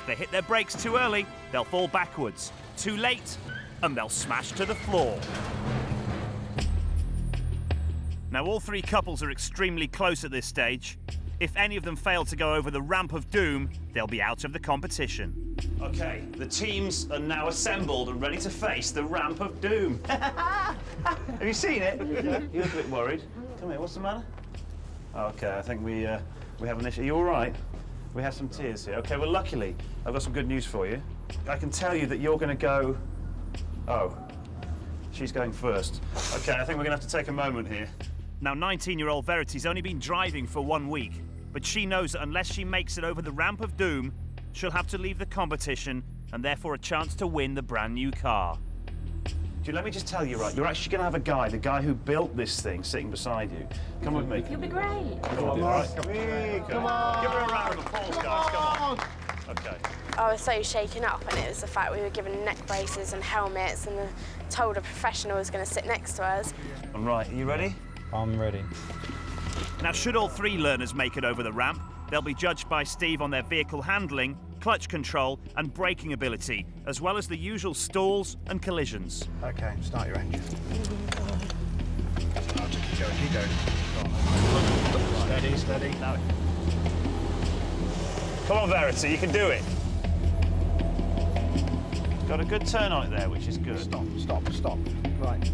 If they hit their brakes too early, they'll fall backwards. Too late, and they'll smash to the floor. Now, all three couples are extremely close at this stage. If any of them fail to go over the ramp of doom, they'll be out of the competition. OK, the teams are now assembled and ready to face the ramp of doom. Have you seen it? Yeah. You look a bit worried. Come here, what's the matter? OK, I think we have an issue. Are you all right? We have some tears here. OK, well, luckily, I've got some good news for you. I can tell you that you're going to go... Oh, she's going first. OK, I think we're going to have to take a moment here. Now, 19-year-old Verity's only been driving for 1 week, but she knows that unless she makes it over the ramp of doom, she'll have to leave the competition and therefore a chance to win the brand new car. Let me just tell you, right, you're actually going to have a guy, the guy who built this thing, sitting beside you. Come with me. You'll be great. Come on, right? Come on. Give her a round of applause, guys. Come on. OK. I was so shaken up, and it was the fact we were given neck braces and helmets and told a professional was going to sit next to us. All right, are you ready? I'm ready. Now, should all three learners make it over the ramp, they'll be judged by Steve on their vehicle handling, clutch control and braking ability, as well as the usual stalls and collisions. OK, start your engine. Keep going. Steady, steady. Now, come on, Verity, you can do it. Got a good turn on it there, which is good. Stop. Right.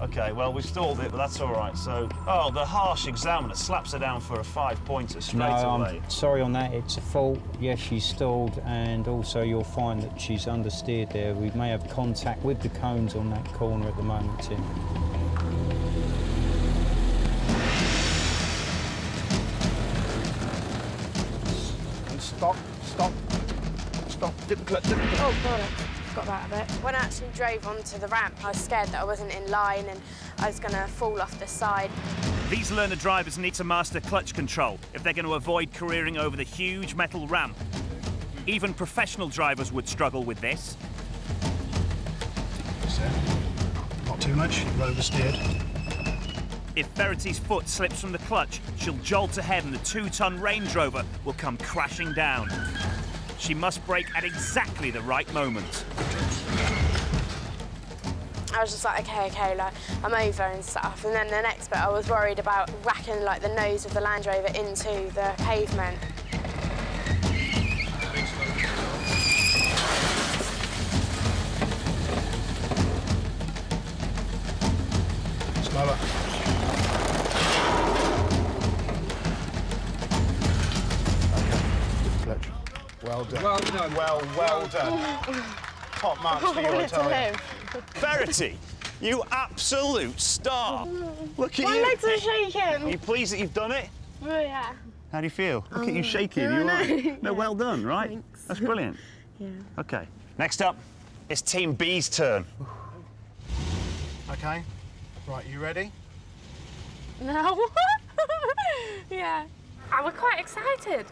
OK, well, we stalled it, but that's all right. So, oh, the harsh examiner slaps her down for a 5-pointer straight away. I'm sorry on that. It's a fault. Yes, she's stalled, and also you'll find that she's understeered there. We may have contact with the cones on that corner at the moment, Tim. And stop. Dip the clutch. Oh, God, I forgot about that. When I actually drove onto the ramp, I was scared that I wasn't in line and I was going to fall off the side. These learner drivers need to master clutch control if they're going to avoid careering over the huge metal ramp. Even professional drivers would struggle with this. Not too much, you've oversteered. If Verity's foot slips from the clutch, she'll jolt ahead and the 2-ton Range Rover will come crashing down. She must brake at exactly the right moment. I was just like, OK, like, I'm over and stuff. And then the next bit, I was worried about whacking, like, the nose of the Land Rover into the pavement. Slower. Clutch. Well done. Well done. Well done. Top marks for you, I tell you. Verity, you absolute star. Look at My you. legs are shaking. Are you pleased that you've done it? Oh, yeah. How do you feel? Look at you shaking. no, You're no. right. No, well done, right? Thanks. That's brilliant. Yeah. OK. Next up, it's Team B's turn. OK. Right, you ready? No. Yeah. I was quite excited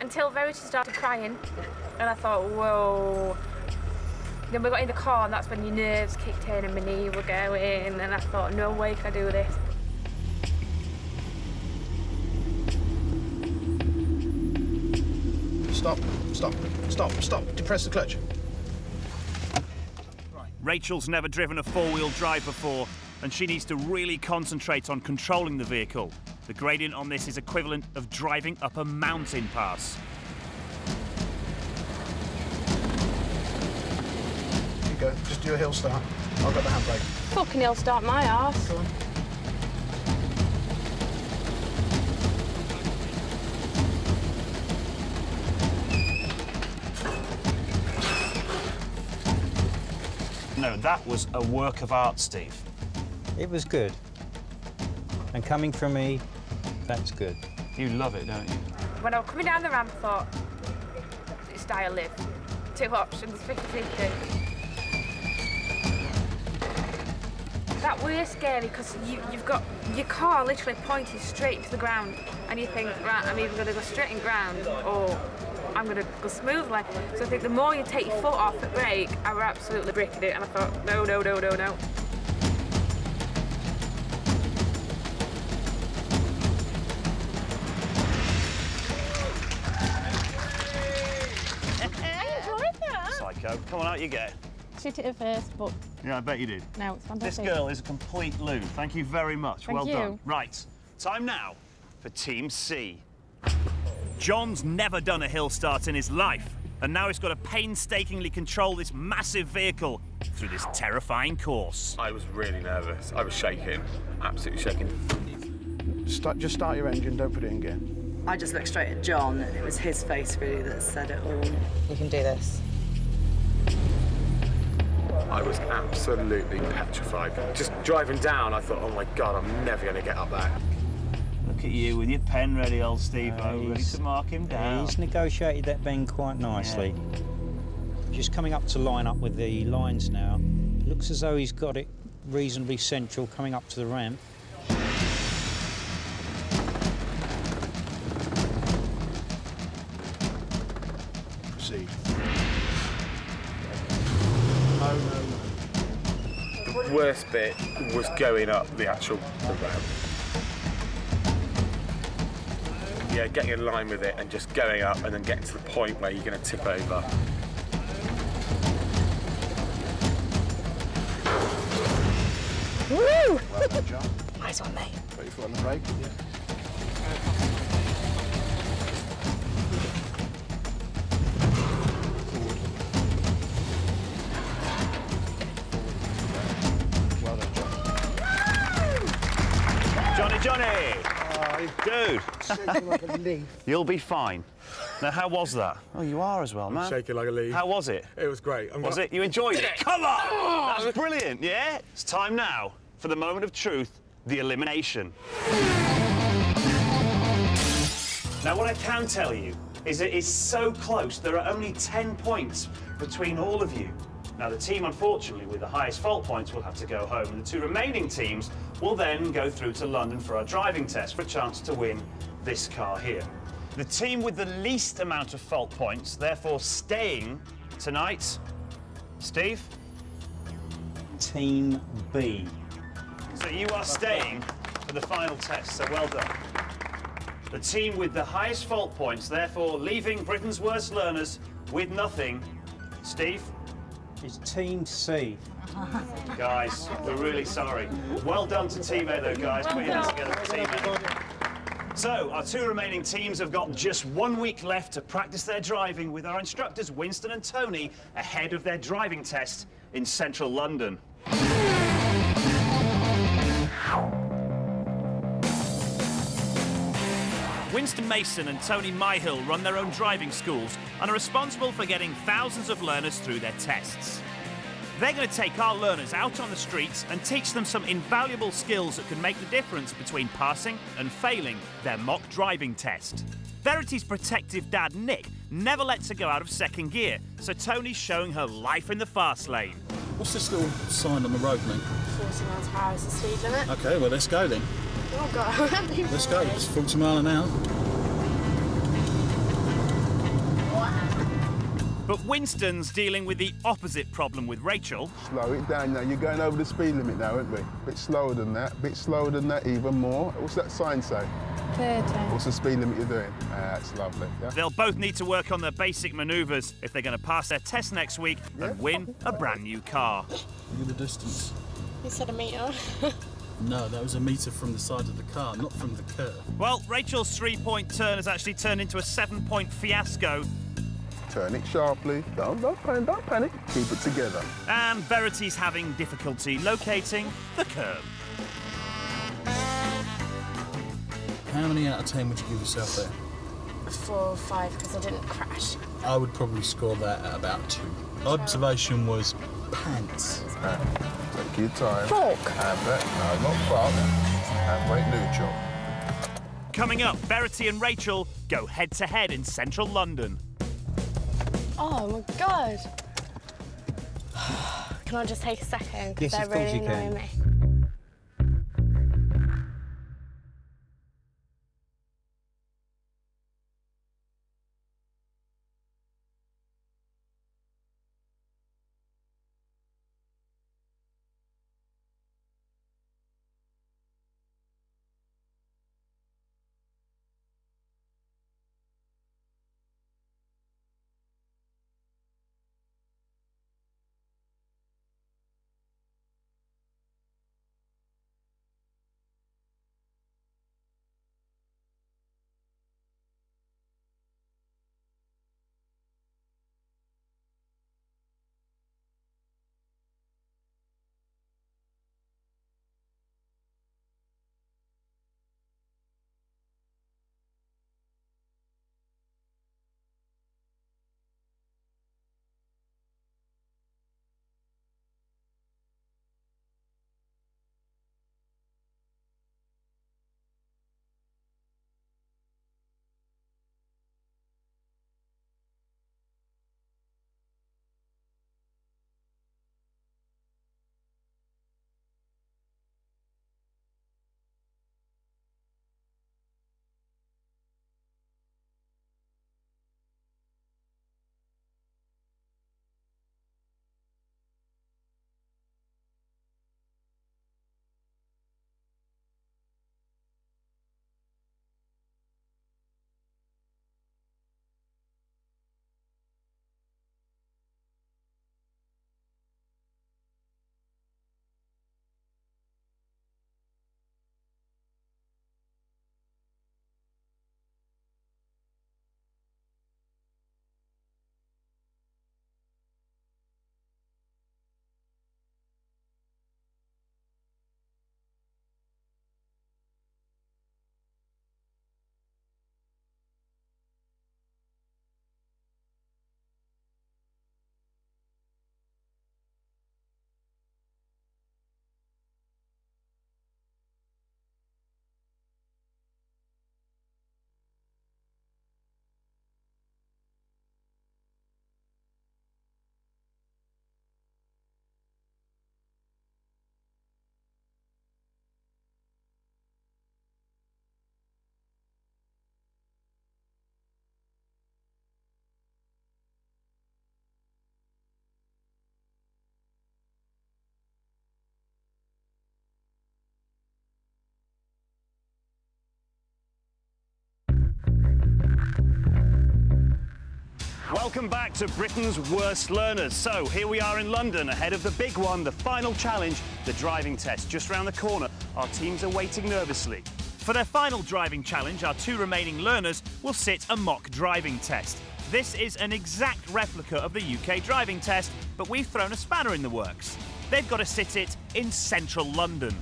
until Verity started crying, and I thought, whoa. Then we got in the car, and that's when your nerves kicked in and my knee were going, and I thought, no way can I do this. Stop. Depress the clutch. Rachel's never driven a four-wheel drive before, and she needs to really concentrate on controlling the vehicle. The gradient on this is equivalent of driving up a mountain pass. Here you go. Just do a hill start. I've got the handbrake. Fucking hell, start my arse. Go on. No, that was a work of art, Steve. It was good. And coming from me, that's good. You love it, don't you? When I was coming down the ramp, I thought, it's die or live. 2 options, 50-50. That was scary because you've got your car literally pointed straight to the ground, and you think, right, I'm either going to go straight in ground or I'm going to go smoothly. So I think the more you take your foot off the brake, I were absolutely braking it, and I thought, no. Nico. Come on, out you get. Shit it at first, but Yeah, I bet you did. no, it's This fantastic. girl is a complete loon. Thank you very much. Thank well you. done. Right, time now for Team C. John's never done a hill start in his life, and now he's got to painstakingly control this massive vehicle through this terrifying course. I was really nervous. I was shaking, absolutely shaking. Just start your engine, don't put it in gear. I just looked straight at John, and it was his face really that said it all. You can do this. I was absolutely petrified. Just driving down, I thought, oh my God, I'm never going to get up there. Look at you with your pen ready, old Steve-O, ready to mark him down. He's negotiated that bend quite nicely. Just coming up to line up with the lines now. Looks as though he's got it reasonably central coming up to the ramp. Proceed. The worst bit was going up the actual ramp. Yeah, getting in line with it and just going up and then getting to the point where you're going to tip over. Woo! Well done, John. Nice one, mate. Put your foot on the brake. Well done, John. Johnny! Dude, Shaking like a leaf. you'll be fine. Now, how was that? Oh, you are as well, man. Shaking like a leaf. How was it? It was great. Was it? You enjoyed it? Come on! That's brilliant, yeah? It's time now for the moment of truth, the elimination. Now, what I can tell you is it is so close. There are only 10 points between all of you. Now, the team, unfortunately, with the highest fault points will have to go home, and the two remaining teams will then go through to London for our driving test for a chance to win this car here. The team with the least amount of fault points, therefore staying tonight, Steve? Team B. So you are staying for the final test, so well done. The team with the highest fault points, therefore leaving Britain's worst learners with nothing, Steve? It's Team C. Guys, we're really sorry. Well done to Team A though, guys. Put your hands together for Team A. So, our two remaining teams have got just 1 week left to practice their driving with our instructors Winston and Tony ahead of their driving test in central London. Winston Mason and Tony Myhill run their own driving schools and are responsible for getting thousands of learners through their tests. They're going to take our learners out on the streets and teach them some invaluable skills that can make the difference between passing and failing their mock driving test. Verity's protective dad, Nick, never lets her go out of second gear, so Tony's showing her life in the fast lane. What's this little sign on the road, mate? 40 miles per hour is the speed limit. Okay, well, let's go then. Oh, God. Let's go. It's 40 miles an hour. But Winston's dealing with the opposite problem with Rachel. Slow it down now. You're going over the speed limit now, aren't we? A bit slower than that, a bit slower than that, even more. What's that sign say? 30. What's the speed limit you're doing? That's lovely. Yeah? They'll both need to work on their basic manoeuvres if they're going to pass their test next week and win a brand new car. Look at the distance. You said a metre. No, that was a metre from the side of the car, not from the curve. Well, Rachel's 3-point turn has actually turned into a 7-point fiasco. Turn it sharply. Don't panic. Keep it together. And Verity's having difficulty locating the curb. How many out of 10 would you give yourself there? 4 or 5 because I didn't crash. I would probably score that at about 2. Observation was pants. Take your time. Fork. Handbrake. No, not fuck. Handbrake neutral. Coming up, Verity and Rachel go head-to-head in central London. Oh, my God. Can I just take a second? Because Yes, they're of course really you can. annoying me. Welcome back to Britain's Worst Learners. So here we are in London, ahead of the big one, the final challenge, the driving test. Just round the corner, our teams are waiting nervously. For their final driving challenge, our 2 remaining learners will sit a mock driving test. This is an exact replica of the UK driving test, but we've thrown a spanner in the works. They've got to sit it in central London.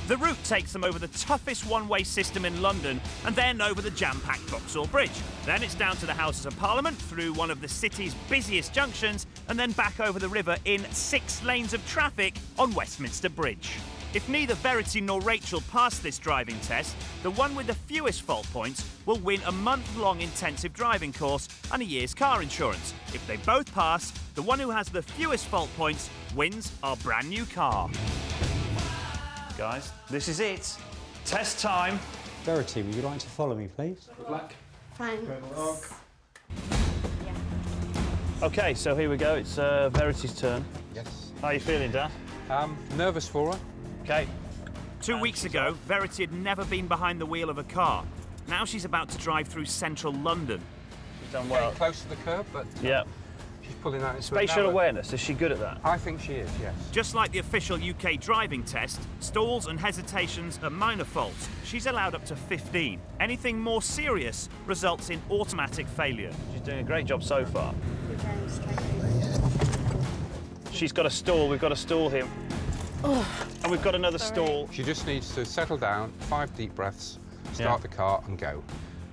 The route takes them over the toughest one-way system in London and then over the jam-packed Vauxhall Bridge. Then it's down to the Houses of Parliament, through one of the city's busiest junctions, and then back over the river in 6 lanes of traffic on Westminster Bridge. If neither Verity nor Rachel pass this driving test, the one with the fewest fault points will win a month-long intensive driving course and a year's car insurance. If they both pass, the one who has the fewest fault points wins our brand new car. Guys, this is it. Test time. Verity, would you like to follow me, please? Good luck. Fine. OK, so here we go. It's Verity's turn. Yes. How are you feeling, Dan? Nervous for her. OK. 2 weeks ago, Verity had never been behind the wheel of a car. Now she's about to drive through central London. She's done well. Getting close to the curb, but yeah. She's pulling out into Spatial awareness, is she good at that? I think she is, yes. Just like the official UK driving test, stalls and hesitations are minor faults. She's allowed up to 15. Anything more serious results in automatic failure. She's doing a great job so far. She's got a stall, we've got to stall him. And we've got another stall. She just needs to settle down, 5 deep breaths, start the car and go.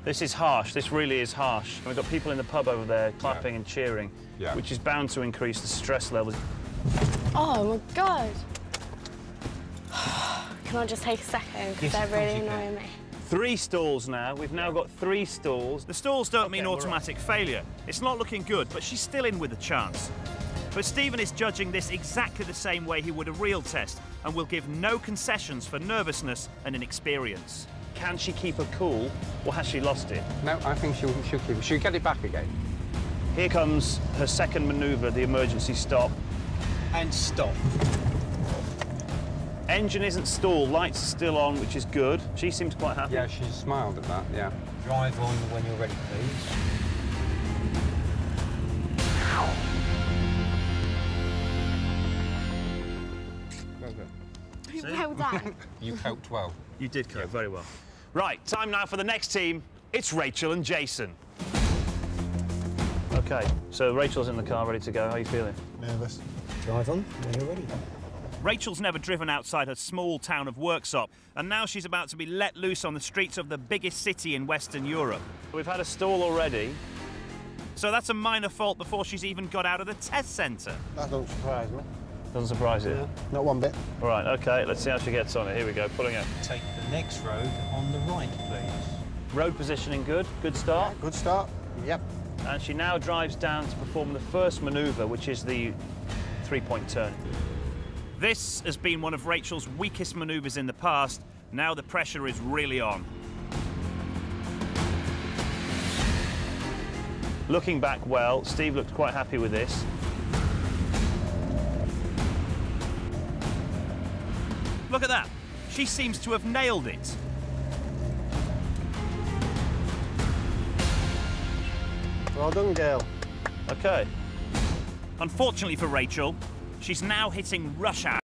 This is harsh, this really is harsh. We've got people in the pub over there clapping and cheering, which is bound to increase the stress levels. Oh my God. Can I just take a second, because they're really annoying me. 3 stalls now, we've now got 3 stalls. The stalls don't mean automatic failure. It's not looking good, but she's still in with a chance. But Stephen is judging this exactly the same way he would a real test and will give no concessions for nervousness and inexperience. Can she keep her cool, or has she lost it? No, I think she'll keep it. She'll get it back again. Here comes her second manoeuvre, the emergency stop. And stop. Engine isn't stalled, lights are still on, which is good. She seems quite happy. Yeah, she smiled at that, yeah. Drive on when you're ready, please. Well done. You coped well. You did cope very well. Right, time now for the next team. It's Rachel and Jason. OK, so Rachel's in the car, ready to go. How are you feeling? Nervous. Drive on when you're ready. Rachel's never driven outside her small town of Worksop, and now she's about to be let loose on the streets of the biggest city in Western Europe. We've had a stall already, so that's a minor fault before she's even got out of the test centre. That don't surprise me. Doesn't surprise you? Yeah, not one bit. All right, OK, let's see how she gets on it. Here we go, pulling out. Take the next road on the right, please. Road positioning good, good start. Good start. Yep. And she now drives down to perform the first manoeuvre, which is the 3-point turn. This has been one of Rachel's weakest manoeuvres in the past. Now the pressure is really on. Looking back well, Steve looked quite happy with this. Look at that. She seems to have nailed it. Well done, girl. OK. Unfortunately for Rachel, she's now hitting rush hour.